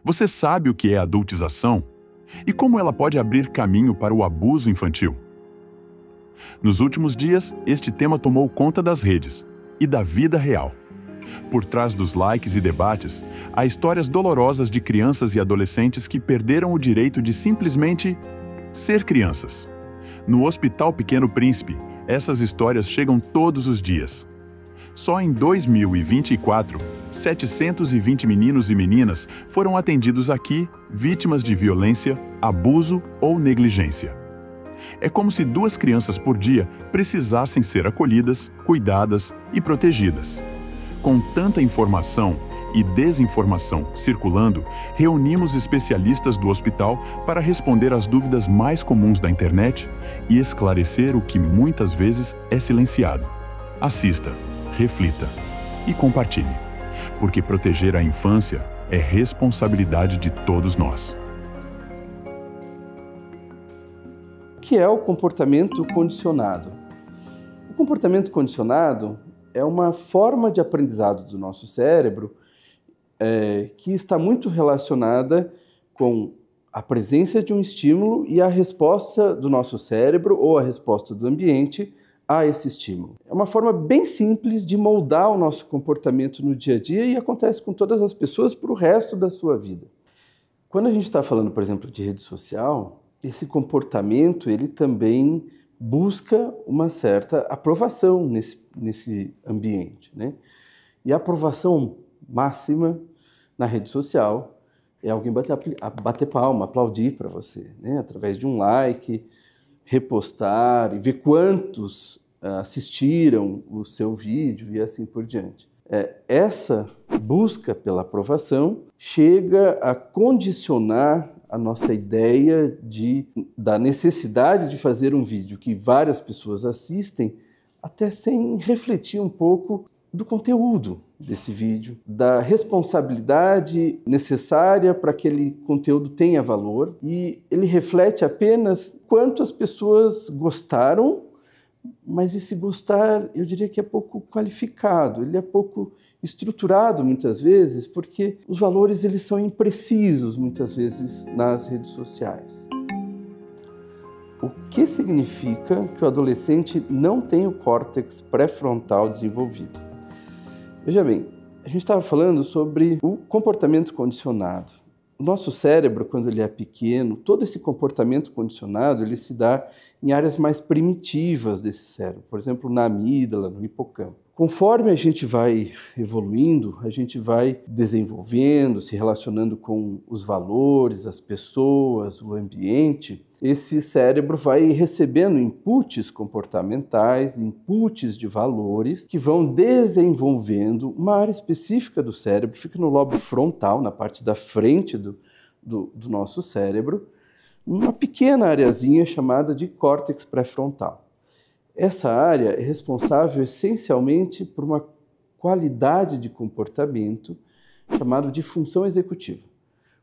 Você sabe o que é adultização? E como ela pode abrir caminho para o abuso infantil? Nos últimos dias, este tema tomou conta das redes e da vida real. Por trás dos likes e debates, há histórias dolorosas de crianças e adolescentes que perderam o direito de simplesmente ser crianças. No Hospital Pequeno Príncipe, essas histórias chegam todos os dias. Só em 2024, 720 meninos e meninas foram atendidos aqui, vítimas de violência, abuso ou negligência. É como se 2 crianças por dia precisassem ser acolhidas, cuidadas e protegidas. Com tanta informação e desinformação circulando, reunimos especialistas do hospital para responder às dúvidas mais comuns da internet e esclarecer o que muitas vezes é silenciado. Assista, reflita e compartilhe, porque proteger a infância é responsabilidade de todos nós. O que é o comportamento condicionado? O comportamento condicionado é uma forma de aprendizado do nosso cérebro que está muito relacionada com a presença de um estímulo e a resposta do nosso cérebro ou a resposta do ambiente a esse estímulo. É uma forma bem simples de moldar o nosso comportamento no dia a dia e acontece com todas as pessoas para o resto da sua vida. Quando a gente está falando, por exemplo, de rede social, esse comportamento ele também busca uma certa aprovação nesse ambiente, né? E a aprovação máxima na rede social é alguém bater palma, aplaudir para você, né? Através de um like, repostar e ver quantos assistiram o seu vídeo e assim por diante. Essa busca pela aprovação chega a condicionar a nossa ideia da necessidade de fazer um vídeo que várias pessoas assistem, até sem refletir um pouco do conteúdo desse vídeo, da responsabilidade necessária para que aquele conteúdo tenha valor, e ele reflete apenas quanto as pessoas gostaram, mas esse gostar, eu diria que é pouco qualificado, ele é pouco estruturado muitas vezes, porque os valores eles são imprecisos muitas vezes nas redes sociais. O que significa que o adolescente não tem o córtex pré-frontal desenvolvido? Veja bem, a gente estava falando sobre o comportamento condicionado. O nosso cérebro, quando ele é pequeno, todo esse comportamento condicionado, ele se dá em áreas mais primitivas desse cérebro, por exemplo, na amígdala, no hipocampo. Conforme a gente vai evoluindo, a gente vai desenvolvendo, se relacionando com os valores, as pessoas, o ambiente, esse cérebro vai recebendo inputs comportamentais, inputs de valores, que vão desenvolvendo uma área específica do cérebro, fica no lobo frontal, na parte da frente do nosso cérebro, uma pequena areazinha chamada de córtex pré-frontal. Essa área é responsável essencialmente por uma qualidade de comportamento chamada de função executiva.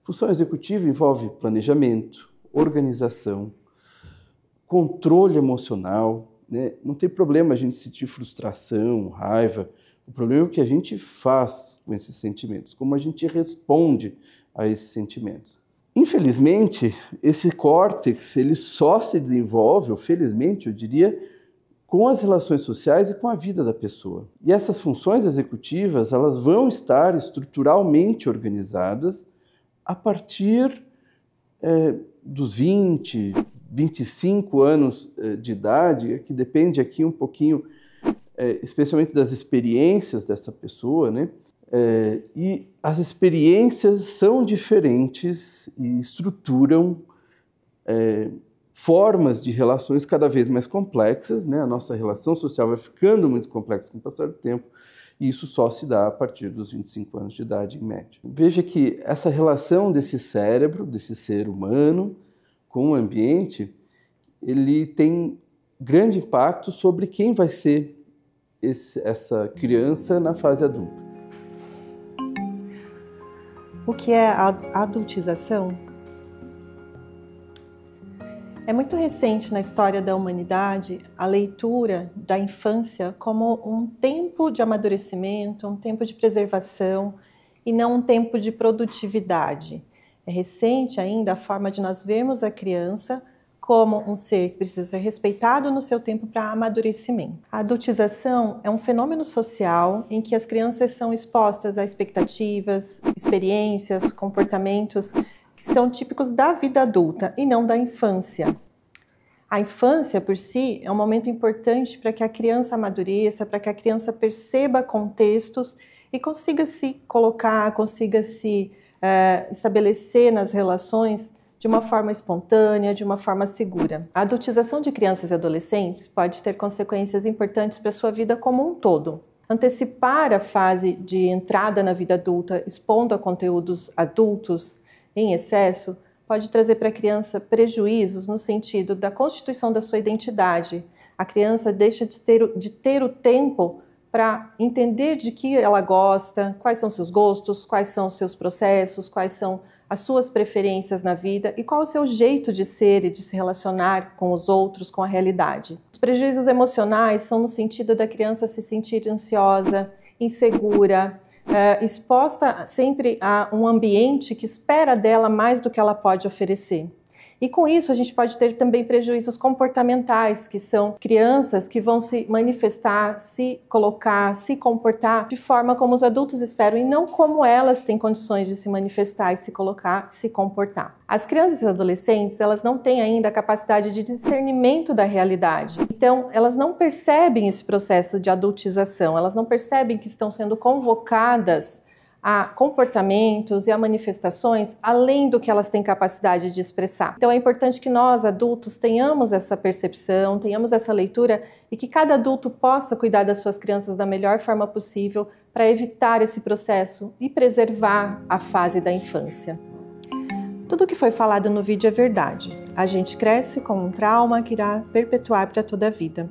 Função executiva envolve planejamento, organização, controle emocional, né? Não tem problema a gente sentir frustração, raiva. O problema é o que a gente faz com esses sentimentos, como a gente responde a esses sentimentos. Infelizmente, esse córtex ele só se desenvolve, ou felizmente, eu diria, com as relações sociais e com a vida da pessoa. E essas funções executivas, elas vão estar estruturalmente organizadas a partir dos 20, 25 anos de idade, que depende aqui um pouquinho, especialmente das experiências dessa pessoa, né? E as experiências são diferentes e estruturam formas de relações cada vez mais complexas, né? A nossa relação social vai ficando muito complexa com o passar do tempo, e isso só se dá a partir dos 25 anos de idade, em média. Veja que essa relação desse cérebro, desse ser humano, com o ambiente, ele tem grande impacto sobre quem vai ser essa criança na fase adulta. O que é a adultização? É muito recente na história da humanidade a leitura da infância como um tempo de amadurecimento, um tempo de preservação e não um tempo de produtividade. É recente ainda a forma de nós vermos a criança como um ser que precisa ser respeitado no seu tempo para amadurecimento. A adultização é um fenômeno social em que as crianças são expostas a expectativas, experiências, comportamentos que são típicos da vida adulta e não da infância. A infância, por si, é um momento importante para que a criança amadureça, para que a criança perceba contextos e consiga se colocar, consiga se estabelecer nas relações de uma forma espontânea, de uma forma segura. A adultização de crianças e adolescentes pode ter consequências importantes para a sua vida como um todo. Antecipar a fase de entrada na vida adulta, expondo a conteúdos adultos em excesso, pode trazer para a criança prejuízos no sentido da constituição da sua identidade. A criança deixa de ter o tempo para entender de que ela gosta, quais são seus gostos, quais são os seus processos, quais são as suas preferências na vida e qual é o seu jeito de ser e de se relacionar com os outros, com a realidade. Os prejuízos emocionais são no sentido da criança se sentir ansiosa, insegura, exposta sempre a um ambiente que espera dela mais do que ela pode oferecer. E com isso a gente pode ter também prejuízos comportamentais, que são crianças que vão se manifestar, se colocar, se comportar de forma como os adultos esperam e não como elas têm condições de se manifestar e se colocar, se comportar. As crianças e adolescentes, elas não têm ainda a capacidade de discernimento da realidade. Então, elas não percebem esse processo de adultização, elas não percebem que estão sendo convocadas a comportamentos e a manifestações além do que elas têm capacidade de expressar. Então é importante que nós, adultos, tenhamos essa percepção, tenhamos essa leitura e que cada adulto possa cuidar das suas crianças da melhor forma possível para evitar esse processo e preservar a fase da infância. Tudo o que foi falado no vídeo é verdade. A gente cresce com um trauma que irá perpetuar para toda a vida.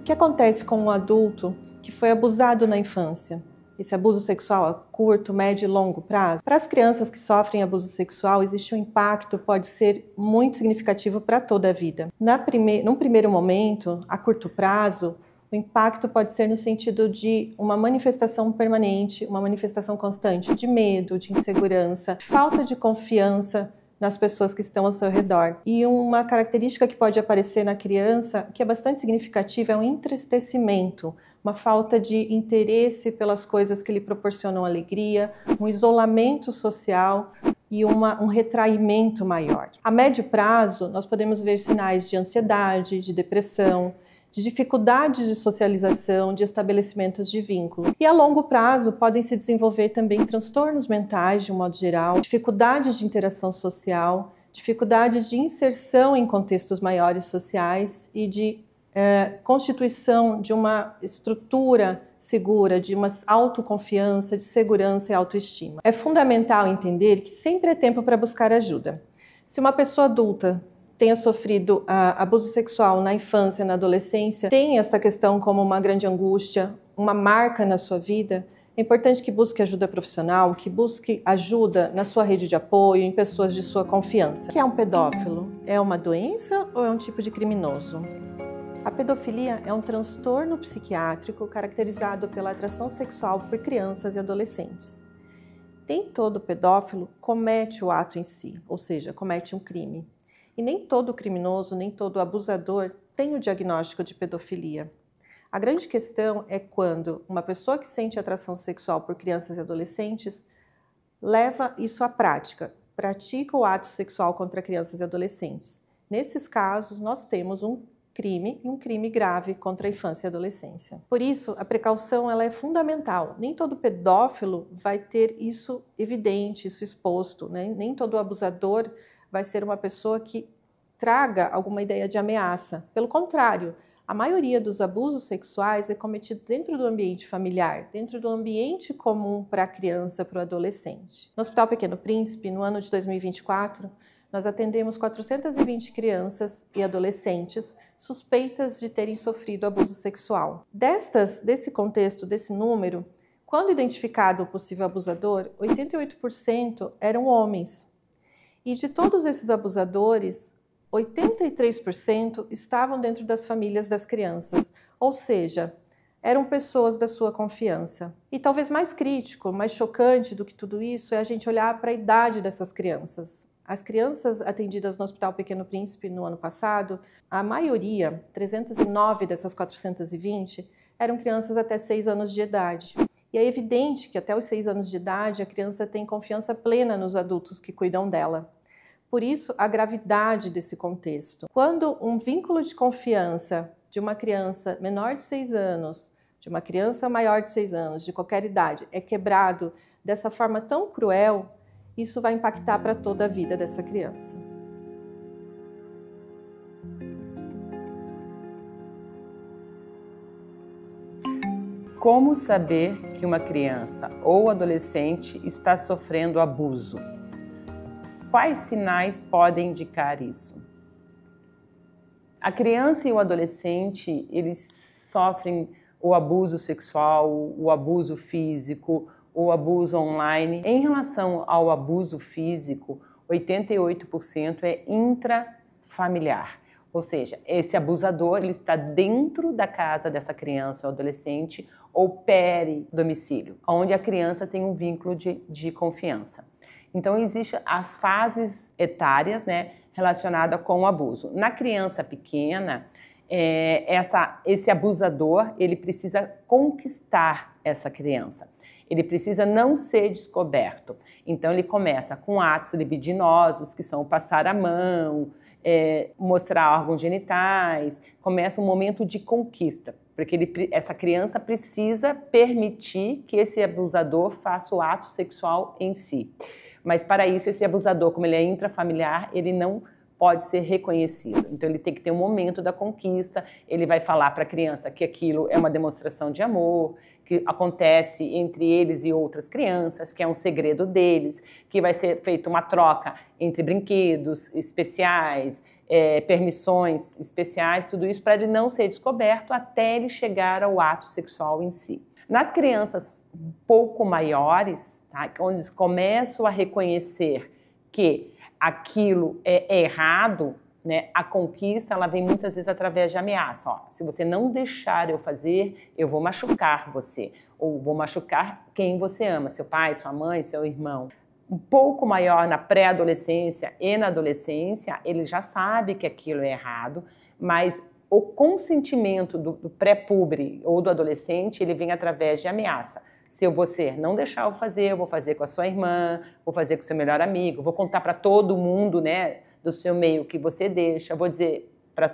O que acontece com um adulto que foi abusado na infância? Esse abuso sexual a curto, médio e longo prazo? Para as crianças que sofrem abuso sexual, existe um impacto, pode ser muito significativo para toda a vida. Num primeiro momento, a curto prazo, o impacto pode ser no sentido de uma manifestação permanente, uma manifestação constante de medo, de insegurança, de falta de confiança nas pessoas que estão ao seu redor. E uma característica que pode aparecer na criança, que é bastante significativa, é um entristecimento, uma falta de interesse pelas coisas que lhe proporcionam alegria, um isolamento social e um retraimento maior. A médio prazo, nós podemos ver sinais de ansiedade, de depressão, de dificuldades de socialização, de estabelecimentos de vínculo. E a longo prazo podem se desenvolver também transtornos mentais, de um modo geral, dificuldades de interação social, dificuldades de inserção em contextos maiores sociais e de constituição de uma estrutura segura, de uma autoconfiança, de segurança e autoestima. É fundamental entender que sempre é tempo para buscar ajuda. Se uma pessoa adulta tenha sofrido abuso sexual na infância, na adolescência, tem essa questão como uma grande angústia, uma marca na sua vida, é importante que busque ajuda profissional, que busque ajuda na sua rede de apoio, em pessoas de sua confiança. O que é um pedófilo? É uma doença ou é um tipo de criminoso? A pedofilia é um transtorno psiquiátrico caracterizado pela atração sexual por crianças e adolescentes. Nem todo pedófilo comete o ato em si, ou seja, comete um crime. E nem todo criminoso, nem todo abusador tem o diagnóstico de pedofilia. A grande questão é quando uma pessoa que sente atração sexual por crianças e adolescentes leva isso à prática, pratica o ato sexual contra crianças e adolescentes. Nesses casos, nós temos um crime e um crime grave contra a infância e a adolescência. Por isso, a precaução ela é fundamental. Nem todo pedófilo vai ter isso evidente, isso exposto, né? Nem todo abusador vai ser uma pessoa que traga alguma ideia de ameaça. Pelo contrário, a maioria dos abusos sexuais é cometido dentro do ambiente familiar, dentro do ambiente comum para a criança, para o adolescente. No Hospital Pequeno Príncipe, no ano de 2024, nós atendemos 420 crianças e adolescentes suspeitas de terem sofrido abuso sexual. Desse contexto, desse número, quando identificado o possível abusador, 88% eram homens. E de todos esses abusadores, 83% estavam dentro das famílias das crianças, ou seja, eram pessoas da sua confiança. E talvez mais crítico, mais chocante do que tudo isso é a gente olhar para a idade dessas crianças. As crianças atendidas no Hospital Pequeno Príncipe no ano passado, a maioria, 309 dessas 420, eram crianças até 6 anos de idade. E é evidente que até os 6 anos de idade a criança tem confiança plena nos adultos que cuidam dela. Por isso, a gravidade desse contexto. Quando um vínculo de confiança de uma criança menor de 6 anos, de uma criança maior de 6 anos, de qualquer idade, é quebrado dessa forma tão cruel, isso vai impactar para toda a vida dessa criança. Como saber que uma criança ou adolescente está sofrendo abuso? Quais sinais podem indicar isso? A criança e o adolescente, eles sofrem o abuso sexual, o abuso físico, o abuso online. Em relação ao abuso físico, 88% é intrafamiliar. Ou seja, esse abusador ele está dentro da casa dessa criança ou adolescente ou peri-domicílio, onde a criança tem um vínculo de confiança. Então, existem as fases etárias, né, relacionadas com o abuso. Na criança pequena, esse abusador ele precisa conquistar essa criança. Ele precisa não ser descoberto. Então, ele começa com atos libidinosos, que são passar a mão, mostrar órgãos genitais. Começa um momento de conquista, porque essa criança precisa permitir que esse abusador faça o ato sexual em si. Mas para isso, esse abusador, como ele é intrafamiliar, ele não pode ser reconhecido. Então ele tem que ter um momento da conquista, ele vai falar para a criança que aquilo é uma demonstração de amor, que acontece entre eles e outras crianças, que é um segredo deles, que vai ser feita uma troca entre brinquedos especiais, permissões especiais, tudo isso para ele não ser descoberto até ele chegar ao ato sexual em si. Nas crianças um pouco maiores, tá, onde eles começam a reconhecer que aquilo é errado, né, a conquista ela vem muitas vezes através de ameaça. Ó, se você não deixar eu fazer, eu vou machucar você, ou vou machucar quem você ama, seu pai, sua mãe, seu irmão. Um pouco maior na pré-adolescência e na adolescência, ele já sabe que aquilo é errado, mas o consentimento do pré-pubre ou do adolescente, ele vem através de ameaça. Se você não deixar eu vou fazer com a sua irmã, vou fazer com o seu melhor amigo, vou contar para todo mundo, né, do seu meio que você deixa, vou dizer para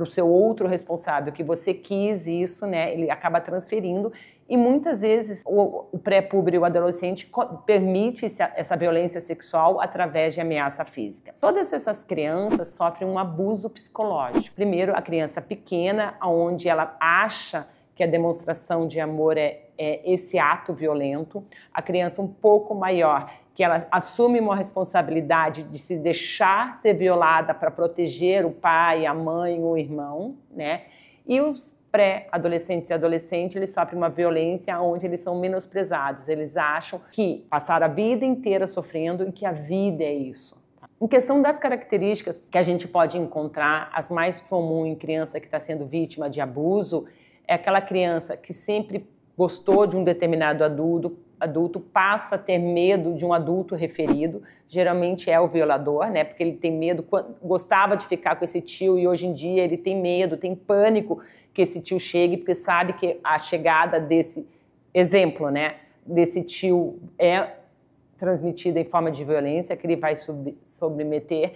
o seu outro responsável que você quis isso, né, ele acaba transferindo. E muitas vezes o pré-puber e o adolescente permite essa violência sexual através de ameaça física. Todas essas crianças sofrem um abuso psicológico. Primeiro, a criança pequena, onde ela acha que a demonstração de amor é esse ato violento. A criança um pouco maior, que ela assume uma responsabilidade de se deixar ser violada para proteger o pai, a mãe, o irmão, né? E os pré-adolescentes e adolescentes, eles sofrem uma violência onde eles são menosprezados. Eles acham que passaram a vida inteira sofrendo e que a vida é isso. Em questão das características que a gente pode encontrar, as mais comuns em criança que está sendo vítima de abuso, é aquela criança que sempre gostou de um determinado adulto, passa a ter medo de um adulto referido, geralmente é o violador, né? Porque ele tem medo, gostava de ficar com esse tio e hoje em dia ele tem medo, tem pânico que esse tio chegue, porque sabe que a chegada desse exemplo, né, desse tio é transmitida em forma de violência, que ele vai submeter,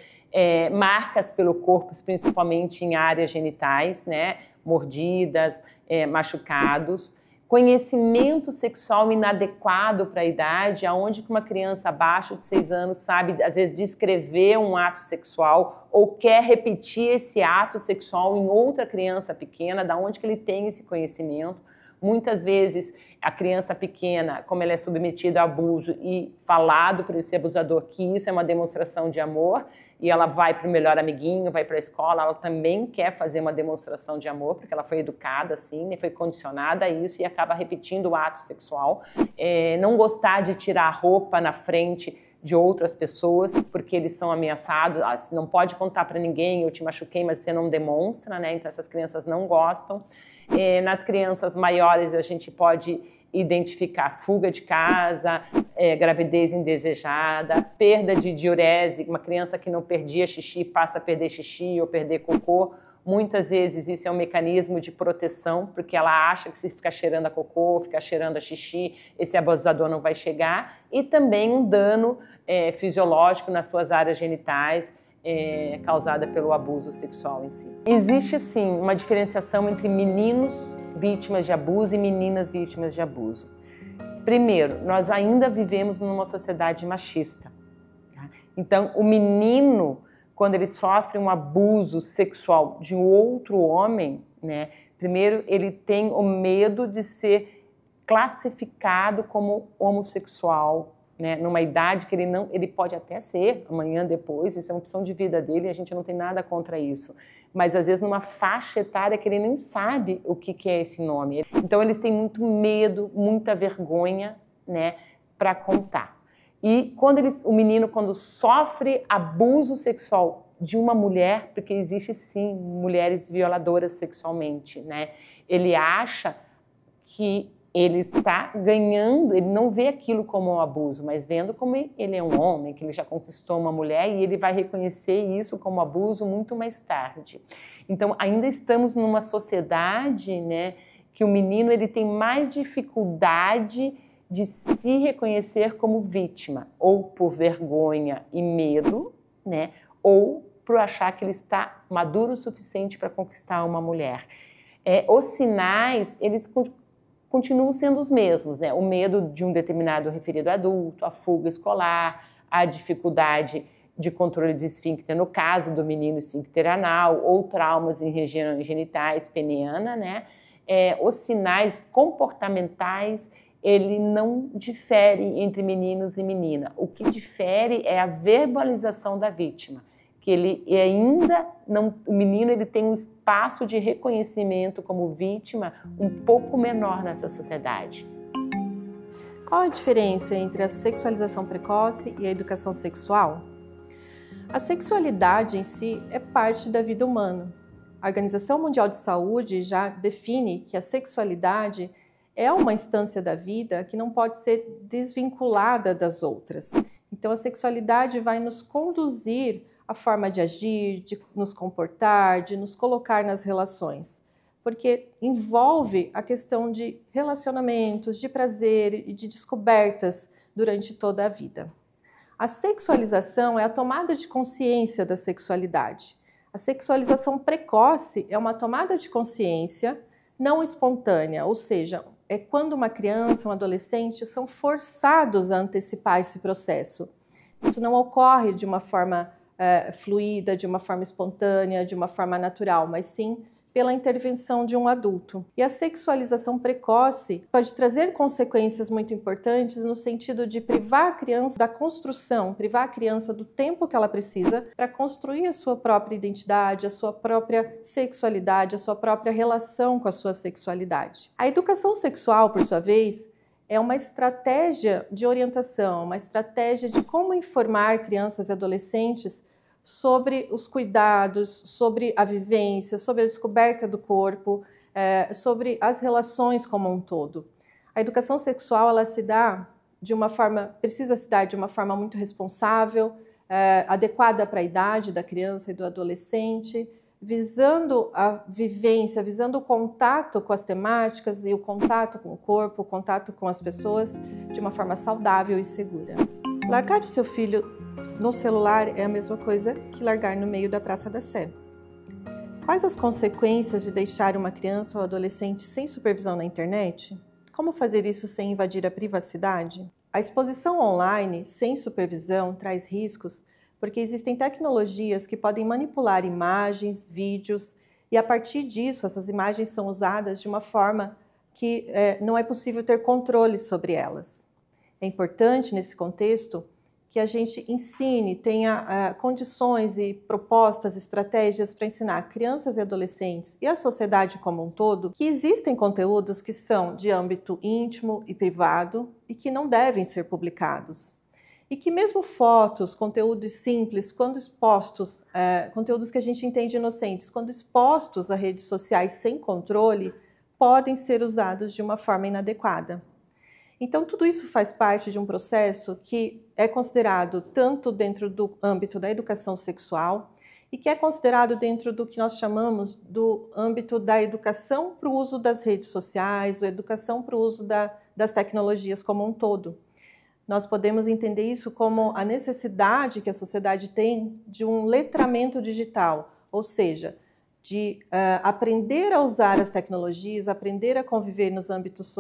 marcas pelo corpo, principalmente em áreas genitais, né, mordidas, machucados. Conhecimento sexual inadequado para a idade, aonde uma criança abaixo de 6 anos sabe, às vezes, descrever um ato sexual ou quer repetir esse ato sexual em outra criança pequena, da onde que ele tem esse conhecimento. Muitas vezes, a criança pequena, como ela é submetida a abuso e falado por esse abusador que isso é uma demonstração de amor, e ela vai para o melhor amiguinho, vai para a escola, ela também quer fazer uma demonstração de amor, porque ela foi educada assim, né, foi condicionada a isso e acaba repetindo o ato sexual. Não gostar de tirar a roupa na frente de outras pessoas, porque eles são ameaçados, não pode contar para ninguém, eu te machuquei, mas você não demonstra, né? Então essas crianças não gostam. Nas crianças maiores a gente pode identificar fuga de casa, gravidez indesejada, perda de diurese, uma criança que não perdia xixi passa a perder xixi ou perder cocô. Muitas vezes isso é um mecanismo de proteção, porque ela acha que se ficar cheirando a cocô, ficar cheirando a xixi, esse abusador não vai chegar. E também um dano fisiológico nas suas áreas genitais, causada pelo abuso sexual em si. Existe, sim, uma diferenciação entre meninos vítimas de abuso e meninas vítimas de abuso. Primeiro, nós ainda vivemos numa sociedade machista. Tá? Então, o menino, quando ele sofre um abuso sexual de outro homem, né, primeiro ele tem o medo de ser classificado como homossexual, né, numa idade que ele pode até ser, amanhã, depois, isso é uma opção de vida dele, a gente não tem nada contra isso. Mas às vezes numa faixa etária que ele nem sabe o que é esse nome. Então eles têm muito medo, muita vergonha, né, para contar. E o menino, quando sofre abuso sexual de uma mulher, porque existe sim mulheres violadoras sexualmente, né? Ele acha que ele está ganhando, ele não vê aquilo como um abuso, mas vendo como ele é um homem, que ele já conquistou uma mulher e ele vai reconhecer isso como abuso muito mais tarde. Então, ainda estamos numa sociedade, né, que o menino ele tem mais dificuldade de se reconhecer como vítima, ou por vergonha e medo, né, ou por achar que ele está maduro o suficiente para conquistar uma mulher. Os sinais, eles continuam sendo os mesmos, né? O medo de um determinado referido adulto, a fuga escolar, a dificuldade de controle de esfíncter, no caso do menino esfíncter anal, ou traumas em região genitais peniana, né? Os sinais comportamentais, ele não difere entre meninos e menina. O que difere é a verbalização da vítima, que ele ainda não, o menino ele tem um espaço de reconhecimento como vítima um pouco menor nessa sociedade. Qual a diferença entre a sexualização precoce e a educação sexual? A sexualidade em si é parte da vida humana. A Organização Mundial de Saúde já define que a sexualidade é uma instância da vida que não pode ser desvinculada das outras. Então a sexualidade vai nos conduzir a forma de agir, de nos comportar, de nos colocar nas relações, porque envolve a questão de relacionamentos, de prazer e de descobertas durante toda a vida. A sexualização é a tomada de consciência da sexualidade. A sexualização precoce é uma tomada de consciência não espontânea, ou seja, é quando uma criança, um adolescente são forçados a antecipar esse processo. Isso não ocorre de uma forma fluida, de uma forma espontânea, de uma forma natural, mas sim pela intervenção de um adulto. E a sexualização precoce pode trazer consequências muito importantes no sentido de privar a criança da construção, privar a criança do tempo que ela precisa para construir a sua própria identidade, a sua própria sexualidade, a sua própria relação com a sua sexualidade. A educação sexual, por sua vez, é uma estratégia de orientação, uma estratégia de como informar crianças e adolescentes sobre os cuidados, sobre a vivência, sobre a descoberta do corpo, sobre as relações como um todo. A educação sexual, ela precisa se dar de uma forma muito responsável, adequada para a idade da criança e do adolescente, visando a vivência, visando o contato com as temáticas e o contato com o corpo, o contato com as pessoas de uma forma saudável e segura. Largar o seu filho no celular é a mesma coisa que largar no meio da Praça da Sé. Quais as consequências de deixar uma criança ou adolescente sem supervisão na internet? Como fazer isso sem invadir a privacidade? A exposição online sem supervisão traz riscos porque existem tecnologias que podem manipular imagens, vídeos, e a partir disso essas imagens são usadas de uma forma que não é possível ter controle sobre elas. É importante, nesse contexto, que a gente ensine, tenha condições e propostas, estratégias para ensinar crianças e adolescentes e a sociedade como um todo que existem conteúdos que são de âmbito íntimo e privado e que não devem ser publicados. E que mesmo fotos, conteúdos simples, quando expostos, conteúdos que a gente entende inocentes, quando expostos a redes sociais sem controle, podem ser usados de uma forma inadequada. Então, tudo isso faz parte de um processo que é considerado tanto dentro do âmbito da educação sexual e que é considerado dentro do que nós chamamos do âmbito da educação para o uso das redes sociais, ou educação para o uso das tecnologias como um todo. Nós podemos entender isso como a necessidade que a sociedade tem de um letramento digital, ou seja, de aprender a usar as tecnologias, aprender a conviver nos âmbitos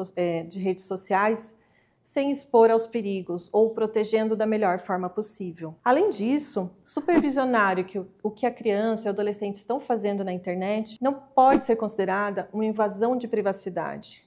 de redes sociais, sem expor aos perigos ou protegendo da melhor forma possível. Além disso, supervisionar o que a criança e o adolescente estão fazendo na internet não pode ser considerada uma invasão de privacidade.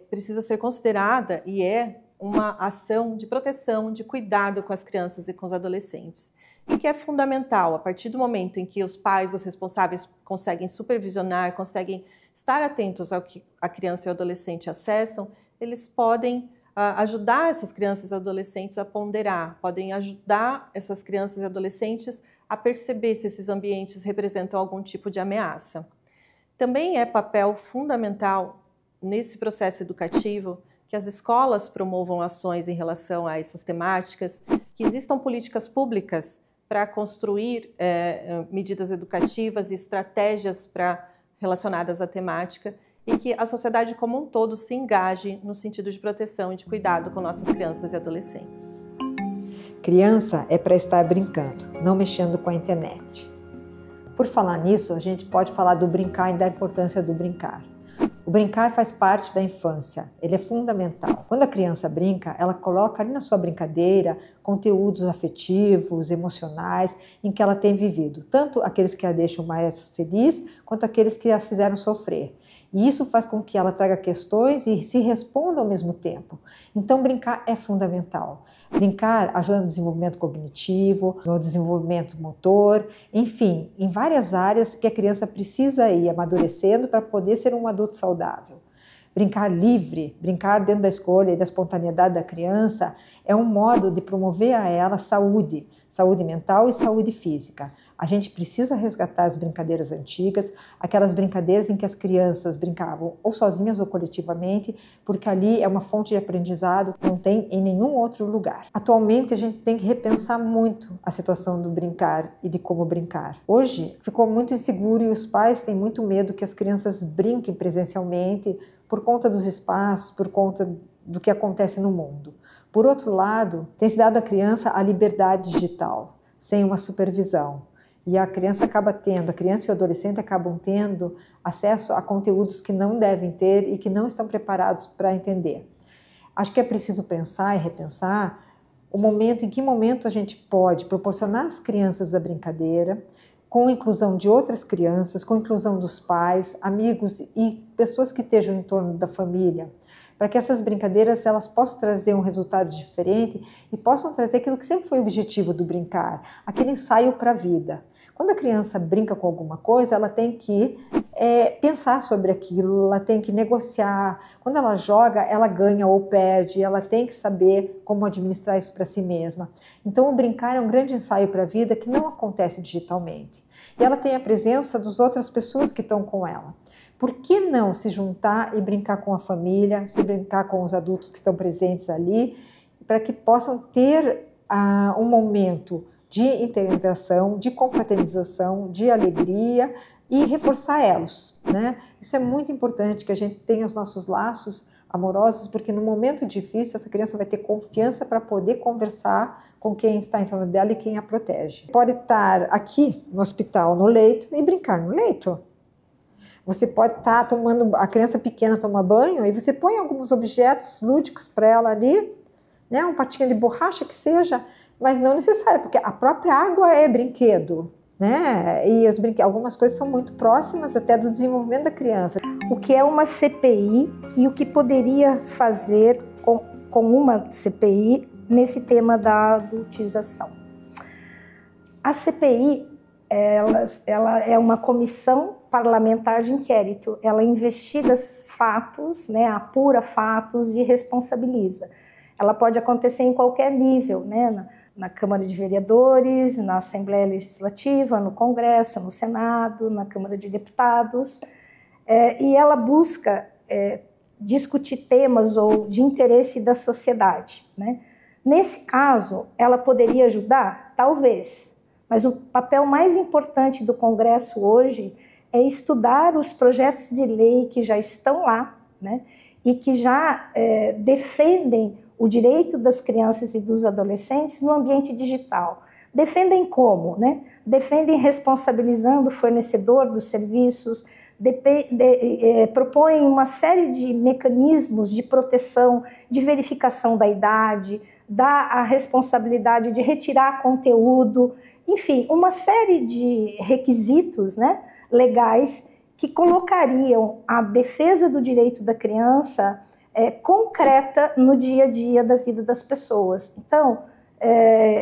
Precisa ser considerada, e é, uma ação de proteção, de cuidado com as crianças e com os adolescentes. E que é fundamental, a partir do momento em que os pais, os responsáveis, conseguem supervisionar, conseguem estar atentos ao que a criança e o adolescente acessam, eles podem ajudar essas crianças e adolescentes a ponderar, podem ajudar essas crianças e adolescentes a perceber se esses ambientes representam algum tipo de ameaça. Também é papel fundamental nesse processo educativo que as escolas promovam ações em relação a essas temáticas, que existam políticas públicas para construir medidas educativas e estratégias relacionadas à temática, e que a sociedade como um todo se engaje no sentido de proteção e de cuidado com nossas crianças e adolescentes. Criança é para estar brincando, não mexendo com a internet. Por falar nisso, a gente pode falar do brincar e da importância do brincar. O brincar faz parte da infância, ele é fundamental. Quando a criança brinca, ela coloca ali na sua brincadeira conteúdos afetivos, emocionais, em que ela tem vivido, tanto aqueles que a deixam mais feliz, quanto aqueles que a fizeram sofrer. E isso faz com que ela traga questões e se responda ao mesmo tempo. Então, brincar é fundamental. Brincar ajuda no desenvolvimento cognitivo, no desenvolvimento motor, enfim, em várias áreas que a criança precisa ir amadurecendo para poder ser um adulto saudável. Brincar livre, brincar dentro da escolha e da espontaneidade da criança é um modo de promover a ela saúde mental e saúde física. A gente precisa resgatar as brincadeiras antigas, aquelas brincadeiras em que as crianças brincavam ou sozinhas ou coletivamente, porque ali é uma fonte de aprendizado que não tem em nenhum outro lugar. Atualmente a gente tem que repensar muito a situação do brincar e de como brincar. Hoje ficou muito inseguro e os pais têm muito medo que as crianças brinquem presencialmente por conta dos espaços, por conta do que acontece no mundo. Por outro lado, tem se dado à criança a liberdade digital, sem uma supervisão. E a criança e o adolescente acabam tendo acesso a conteúdos que não devem ter e que não estão preparados para entender. Acho que é preciso pensar e repensar em que momento a gente pode proporcionar às crianças a brincadeira, com a inclusão de outras crianças, com a inclusão dos pais, amigos e pessoas que estejam em torno da família, para que essas brincadeiras elas possam trazer um resultado diferente e possam trazer aquilo que sempre foi o objetivo do brincar, aquele ensaio para a vida. Quando a criança brinca com alguma coisa, ela tem que pensar sobre aquilo, ela tem que negociar. Quando ela joga, ela ganha ou perde, ela tem que saber como administrar isso para si mesma. Então, o brincar é um grande ensaio para a vida que não acontece digitalmente. E ela tem a presença das outras pessoas que estão com ela. Por que não se juntar e brincar com a família, se brincar com os adultos que estão presentes ali, para que possam ter um momento de integração, de confraternização, de alegria e reforçar elos, né? Isso é muito importante que a gente tenha os nossos laços amorosos, porque no momento difícil essa criança vai ter confiança para poder conversar com quem está em torno dela e quem a protege. Pode estar aqui no hospital, no leito, e brincar no leito. Você pode estar tomando, a criança pequena toma banho, e você põe alguns objetos lúdicos para ela ali, né? Um patinho de borracha que seja, mas não necessário, porque a própria água é brinquedo, né? E algumas coisas são muito próximas até do desenvolvimento da criança. O que é uma CPI e o que poderia fazer com uma CPI nesse tema da adultização. A CPI, ela é uma comissão parlamentar de inquérito. Ela investiga fatos, né, apura fatos e responsabiliza. Ela pode acontecer em qualquer nível, né? Na Câmara de Vereadores, na Assembleia Legislativa, no Congresso, no Senado, na Câmara de Deputados. E ela busca discutir temas ou de interesse da sociedade, né? Nesse caso, ela poderia ajudar? Talvez. Mas o papel mais importante do Congresso hoje é estudar os projetos de lei que já estão lá, né? E que já defendem o direito das crianças e dos adolescentes no ambiente digital. Defendem como, né? Defendem responsabilizando o fornecedor dos serviços, propõem uma série de mecanismos de proteção, de verificação da idade, dá a responsabilidade de retirar conteúdo, enfim, uma série de requisitos, né, legais que colocariam a defesa do direito da criança concreta no dia a dia da vida das pessoas. Então,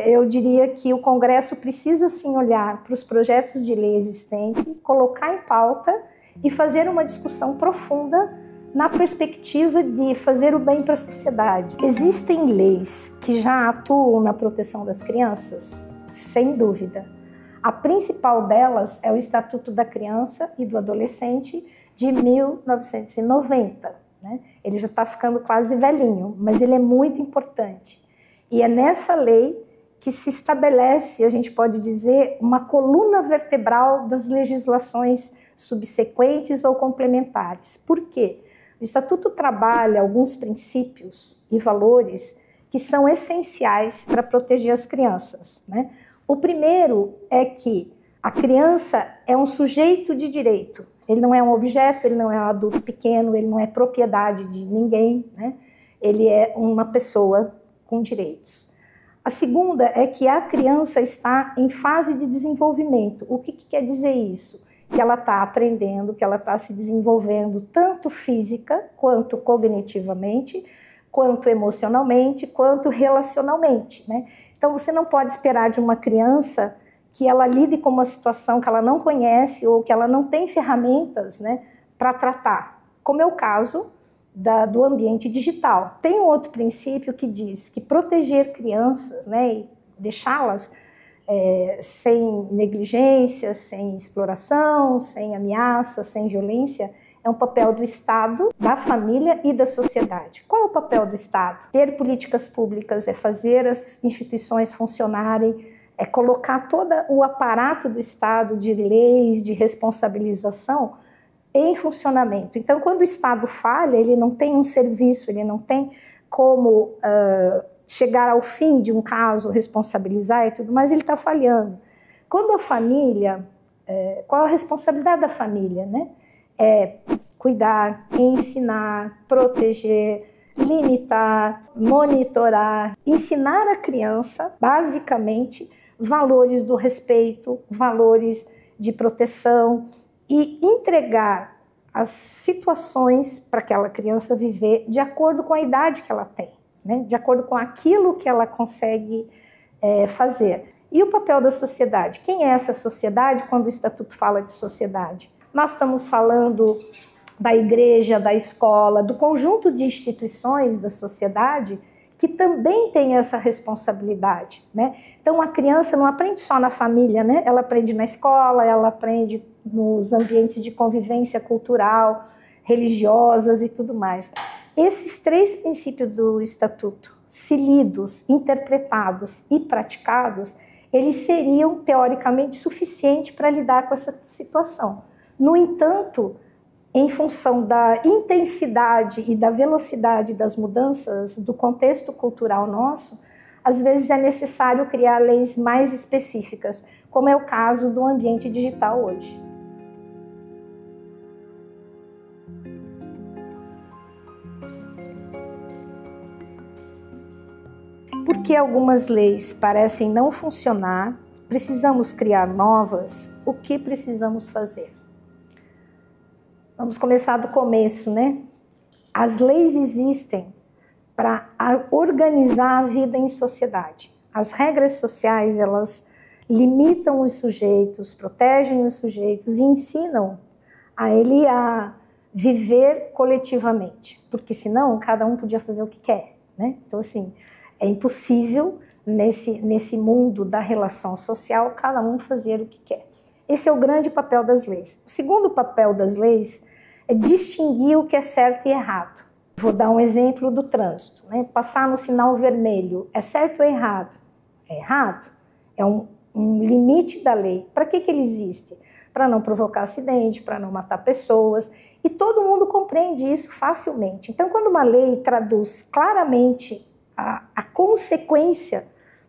eu diria que o Congresso precisa sim olhar para os projetos de lei existentes, colocar em pauta e fazer uma discussão profunda na perspectiva de fazer o bem para a sociedade. Existem leis que já atuam na proteção das crianças? Sem dúvida. A principal delas é o Estatuto da Criança e do Adolescente de 1990. Né? Ele já está ficando quase velhinho, mas ele é muito importante. E é nessa lei que se estabelece, a gente pode dizer, uma coluna vertebral das legislações subsequentes ou complementares. Por quê? O Estatuto trabalha alguns princípios e valores que são essenciais para proteger as crianças, né? O primeiro é que a criança é um sujeito de direito. Ele não é um objeto, ele não é um adulto pequeno, ele não é propriedade de ninguém, né? Ele é uma pessoa com direitos. A segunda é que a criança está em fase de desenvolvimento. O que quer dizer isso? Que ela está aprendendo, que ela está se desenvolvendo tanto física, quanto cognitivamente, quanto emocionalmente, quanto relacionalmente, né? Então você não pode esperar de uma criança que ela lide com uma situação que ela não conhece ou que ela não tem ferramentas, né, para tratar, como é o caso do ambiente digital. Tem um outro princípio que diz que proteger crianças, né, e deixá-las sem negligência, sem exploração, sem ameaça, sem violência, é um papel do Estado, da família e da sociedade. Qual é o papel do Estado? Ter políticas públicas, é fazer as instituições funcionarem, é colocar todo o aparato do Estado de leis, de responsabilização em funcionamento. Então, quando o Estado falha, ele não tem um serviço, ele não tem como chegar ao fim de um caso, responsabilizar e tudo mais, ele está falhando. Quando a família, qual a responsabilidade da família, né? É cuidar, ensinar, proteger, limitar, monitorar, ensinar a criança, basicamente, valores do respeito, valores de proteção e entregar as situações para aquela criança viver de acordo com a idade que ela tem, né? De acordo com aquilo que ela consegue fazer. E o papel da sociedade? Quem é essa sociedade quando o Estatuto fala de sociedade? Nós estamos falando da igreja, da escola, do conjunto de instituições da sociedade que também tem essa responsabilidade, né? Então, a criança não aprende só na família, né? Ela aprende na escola, ela aprende nos ambientes de convivência cultural, religiosas e tudo mais. Esses três princípios do Estatuto, se lidos, interpretados e praticados, eles seriam, teoricamente, suficientes para lidar com essa situação. No entanto, em função da intensidade e da velocidade das mudanças do contexto cultural nosso, às vezes é necessário criar leis mais específicas, como é o caso do ambiente digital hoje. Porque algumas leis parecem não funcionar, precisamos criar novas, o que precisamos fazer? Vamos começar do começo, né? As leis existem para organizar a vida em sociedade. As regras sociais, elas limitam os sujeitos, protegem os sujeitos e ensinam a ele a viver coletivamente, porque senão cada um podia fazer o que quer, né? Então, assim, é impossível nesse mundo da relação social cada um fazer o que quer. Esse é o grande papel das leis. O segundo papel das leis é distinguir o que é certo e errado. Vou dar um exemplo do trânsito, né? Passar no sinal vermelho, é certo ou errado? É errado. É um limite da lei. Para que ele existe? Para não provocar acidente, para não matar pessoas. E todo mundo compreende isso facilmente. Então, quando uma lei traduz claramente a consequência,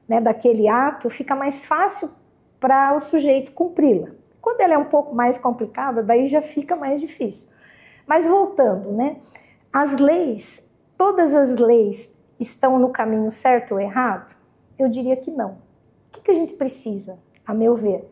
né, daquele ato, fica mais fácil para o sujeito cumpri-la. Quando ela é um pouco mais complicada, daí já fica mais difícil. Mas voltando, né? As leis, todas as leis estão no caminho certo ou errado? Eu diria que não. O que a gente precisa, a meu ver?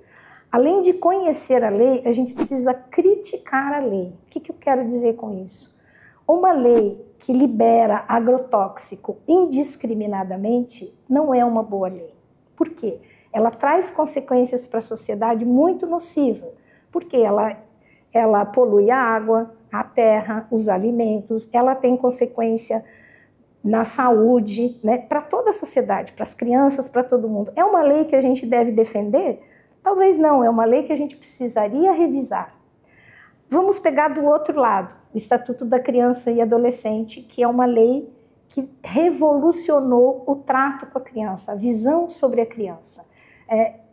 Além de conhecer a lei, a gente precisa criticar a lei. O que eu quero dizer com isso? Uma lei que libera agrotóxico indiscriminadamente não é uma boa lei. Por quê? Ela traz consequências para a sociedade muito nocivas. Porque ela polui a água, a terra, os alimentos, ela tem consequência na saúde, né, para toda a sociedade, para as crianças, para todo mundo. É uma lei que a gente deve defender? Talvez não, é uma lei que a gente precisaria revisar. Vamos pegar do outro lado, o Estatuto da Criança e Adolescente, que é uma lei que revolucionou o trato com a criança, a visão sobre a criança.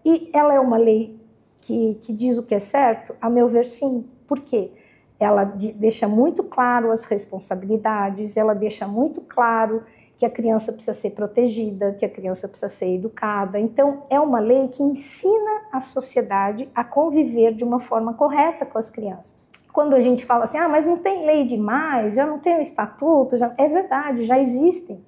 E ela é uma lei que diz o que é certo? A meu ver, sim. Por quê? Ela deixa muito claro as responsabilidades, ela deixa muito claro que a criança precisa ser protegida, que a criança precisa ser educada. Então, é uma lei que ensina a sociedade a conviver de uma forma correta com as crianças. Quando a gente fala assim, mas não tem lei demais, já não tem o estatuto, é verdade, já existem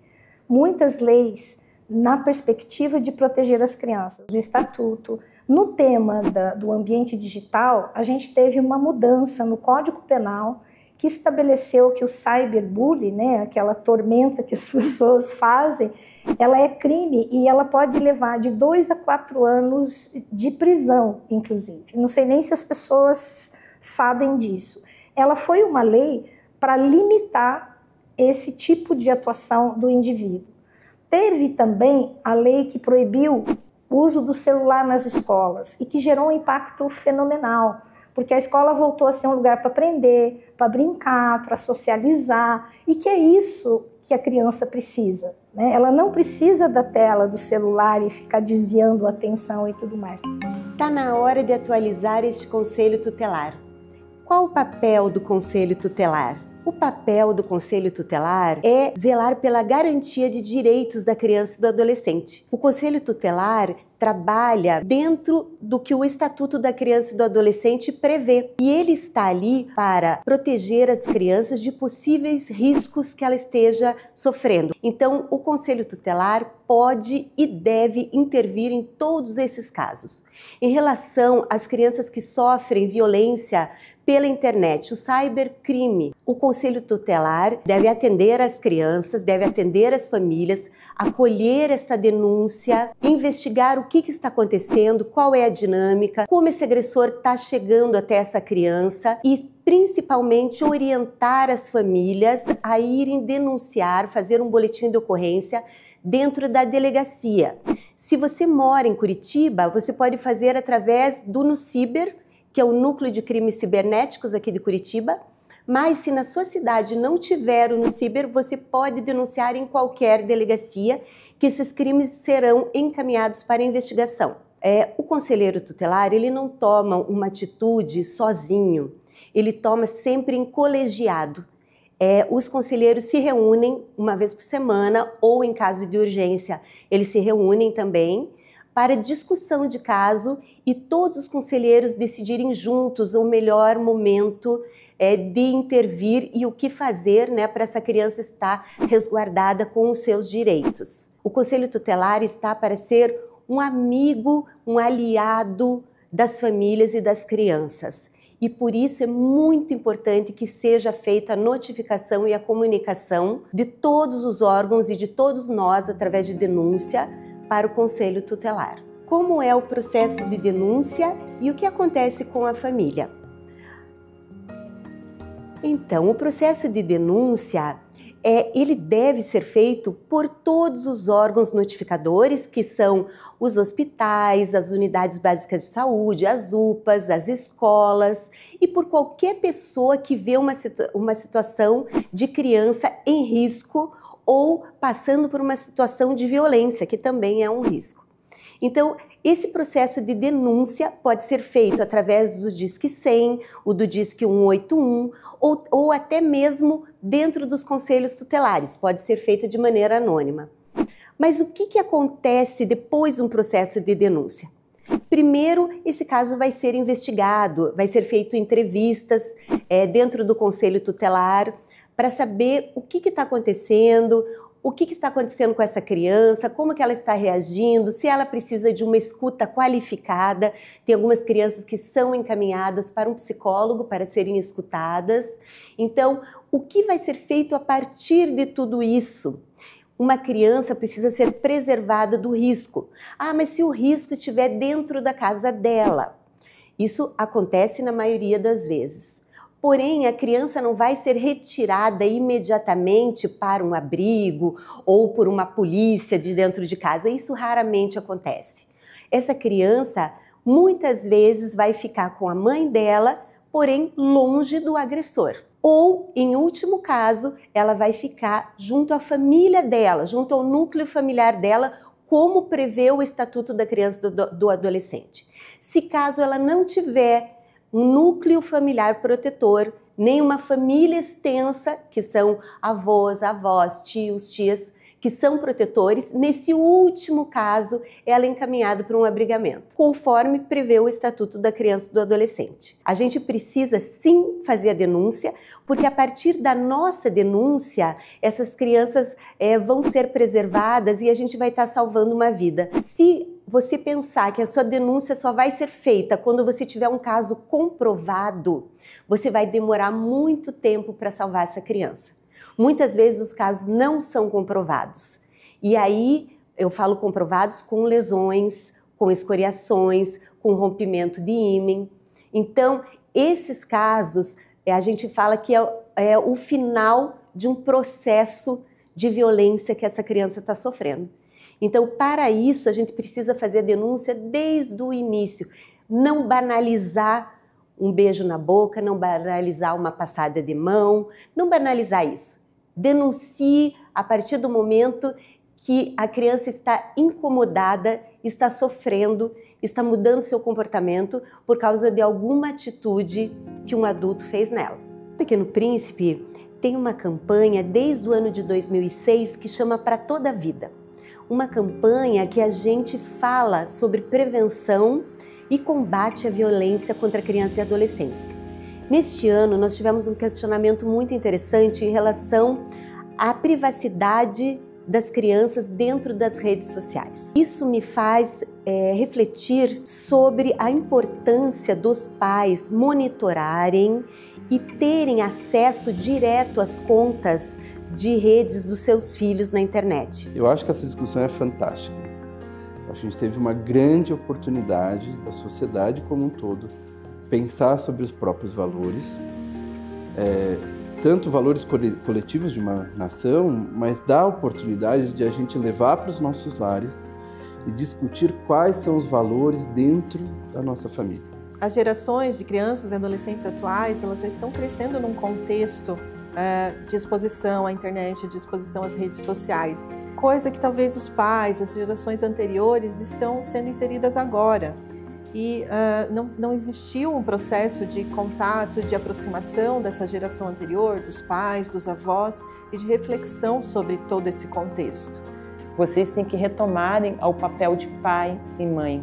muitas leis na perspectiva de proteger as crianças. O estatuto, no tema do ambiente digital, a gente teve uma mudança no Código Penal que estabeleceu que o cyberbullying, né, aquela tormenta que as pessoas fazem, ela é crime e ela pode levar de 2 a 4 anos de prisão, inclusive. Não sei nem se as pessoas sabem disso. Ela foi uma lei para limitar esse tipo de atuação do indivíduo. Teve também a lei que proibiu o uso do celular nas escolas e que gerou um impacto fenomenal, porque a escola voltou a ser um lugar para aprender, para brincar, para socializar, e que é isso que a criança precisa, né? Ela não precisa da tela do celular e ficar desviando a atenção e tudo mais. Está na hora de atualizar este Conselho Tutelar. Qual o papel do Conselho Tutelar? O papel do Conselho Tutelar é zelar pela garantia de direitos da criança e do adolescente. O Conselho Tutelar trabalha dentro do que o Estatuto da Criança e do Adolescente prevê. E ele está ali para proteger as crianças de possíveis riscos que ela esteja sofrendo. Então, o Conselho Tutelar pode e deve intervir em todos esses casos. Em relação às crianças que sofrem violência pela internet, o cybercrime, o Conselho Tutelar deve atender as crianças, deve atender as famílias, acolher essa denúncia, investigar o que está acontecendo, qual é a dinâmica, como esse agressor está chegando até essa criança e principalmente orientar as famílias a irem denunciar, fazer um boletim de ocorrência dentro da delegacia. Se você mora em Curitiba, você pode fazer através do NuCiber, que é o Núcleo de Crimes Cibernéticos aqui de Curitiba, mas se na sua cidade não tiver o NuCiber, você pode denunciar em qualquer delegacia que esses crimes serão encaminhados para investigação. O conselheiro tutelar, ele não toma uma atitude sozinho, ele toma sempre em colegiado. Os conselheiros se reúnem uma vez por semana ou em caso de urgência, eles se reúnem também para discussão de caso e todos os conselheiros decidirem juntos o melhor momento de intervir e o que fazer, né, para essa criança estar resguardada com os seus direitos. O Conselho Tutelar está para ser um amigo, um aliado das famílias e das crianças. E por isso é muito importante que seja feita a notificação e a comunicação de todos os órgãos e de todos nós através de denúncia para o Conselho Tutelar. Como é o processo de denúncia e o que acontece com a família? Então, o processo de denúncia ele deve ser feito por todos os órgãos notificadores, que são os hospitais, as unidades básicas de saúde, as UPAs, as escolas, e por qualquer pessoa que vê uma situação de criança em risco ou passando por uma situação de violência, que também é um risco. Então, esse processo de denúncia pode ser feito através do Disque 100, o do Disque 181, ou até mesmo dentro dos conselhos tutelares, pode ser feito de maneira anônima. Mas o que acontece depois de um processo de denúncia? Primeiro, esse caso vai ser investigado, vai ser feito entrevistas dentro do conselho tutelar para saber o que está acontecendo, o que está acontecendo com essa criança, como que ela está reagindo, se ela precisa de uma escuta qualificada. Tem algumas crianças que são encaminhadas para um psicólogo para serem escutadas. Então, o que vai ser feito a partir de tudo isso? Uma criança precisa ser preservada do risco. Ah, mas se o risco estiver dentro da casa dela? Isso acontece na maioria das vezes. Porém, a criança não vai ser retirada imediatamente para um abrigo ou por uma polícia de dentro de casa. Isso raramente acontece. Essa criança, muitas vezes, vai ficar com a mãe dela, porém longe do agressor. Ou, em último caso, ela vai ficar junto à família dela, junto ao núcleo familiar dela, como prevê o Estatuto da Criança e do Adolescente. Se caso ela não tiver um núcleo familiar protetor, nem uma família extensa, que são avós, tios, tias, que são protetores, nesse último caso, ela é encaminhada para um abrigamento, conforme prevê o Estatuto da Criança e do Adolescente. A gente precisa sim fazer a denúncia, porque a partir da nossa denúncia, essas crianças vão ser preservadas e a gente vai estar salvando uma vida. Se você pensar que a sua denúncia só vai ser feita quando você tiver um caso comprovado, você vai demorar muito tempo para salvar essa criança. Muitas vezes os casos não são comprovados. E aí eu falo comprovados com lesões, com escoriações, com rompimento de ímen. Então, esses casos, a gente fala que é o final de um processo de violência que essa criança está sofrendo. Então, para isso, a gente precisa fazer a denúncia desde o início. Não banalizar um beijo na boca, não banalizar uma passada de mão, não banalizar isso. Denuncie a partir do momento que a criança está incomodada, está sofrendo, está mudando seu comportamento por causa de alguma atitude que um adulto fez nela. O Pequeno Príncipe tem uma campanha desde o ano de 2006 que chama Pra Toda a Vida. Uma campanha que a gente fala sobre prevenção e combate à violência contra crianças e adolescentes. Neste ano, nós tivemos um questionamento muito interessante em relação à privacidade das crianças dentro das redes sociais. Isso me faz refletir sobre a importância dos pais monitorarem e terem acesso direto às contas de redes dos seus filhos na internet. Eu acho que essa discussão é fantástica. A gente teve uma grande oportunidade da sociedade como um todo pensar sobre os próprios valores, tanto valores coletivos de uma nação, mas dá a oportunidade de a gente levar para os nossos lares e discutir quais são os valores dentro da nossa família. As gerações de crianças e adolescentes atuais, elas já estão crescendo num contexto de exposição à internet, de exposição às redes sociais, coisa que talvez os pais, as gerações anteriores estão sendo inseridas agora. E não existiu um processo de contato, de aproximação dessa geração anterior, dos pais, dos avós, e de reflexão sobre todo esse contexto. Vocês têm que retomarem ao papel de pai e mãe.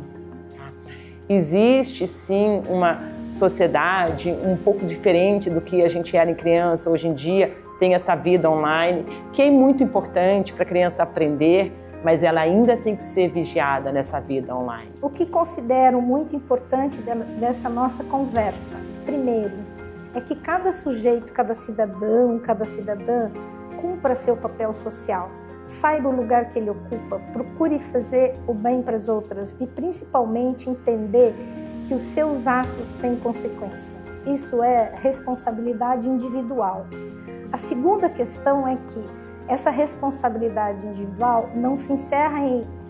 Existe sim uma sociedade um pouco diferente do que a gente era em criança, hoje em dia tem essa vida online, que é muito importante para a criança aprender, mas ela ainda tem que ser vigiada nessa vida online. O que considero muito importante dessa nossa conversa, primeiro, é que cada sujeito, cada cidadão, cada cidadã cumpra seu papel social, saiba o lugar que ele ocupa, procure fazer o bem para as outras e principalmente entender que os seus atos têm consequência. Isso é responsabilidade individual. A segunda questão é que essa responsabilidade individual não se encerra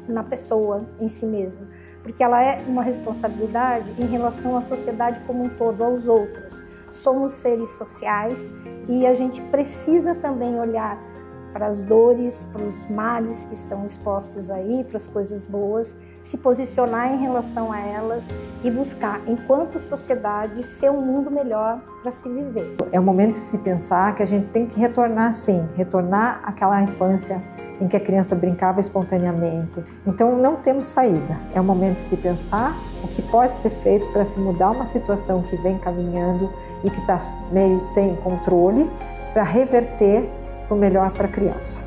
na pessoa em si mesma, porque ela é uma responsabilidade em relação à sociedade como um todo, aos outros. Somos seres sociais e a gente precisa também olhar para as dores, para os males que estão expostos aí, para as coisas boas, se posicionar em relação a elas e buscar, enquanto sociedade, ser um mundo melhor para se viver. É o momento de se pensar que a gente tem que retornar, sim, retornar àquela infância em que a criança brincava espontaneamente. Então não temos saída. É o momento de se pensar o que pode ser feito para se mudar uma situação que vem caminhando e que está meio sem controle, para reverter para o melhor para a criança.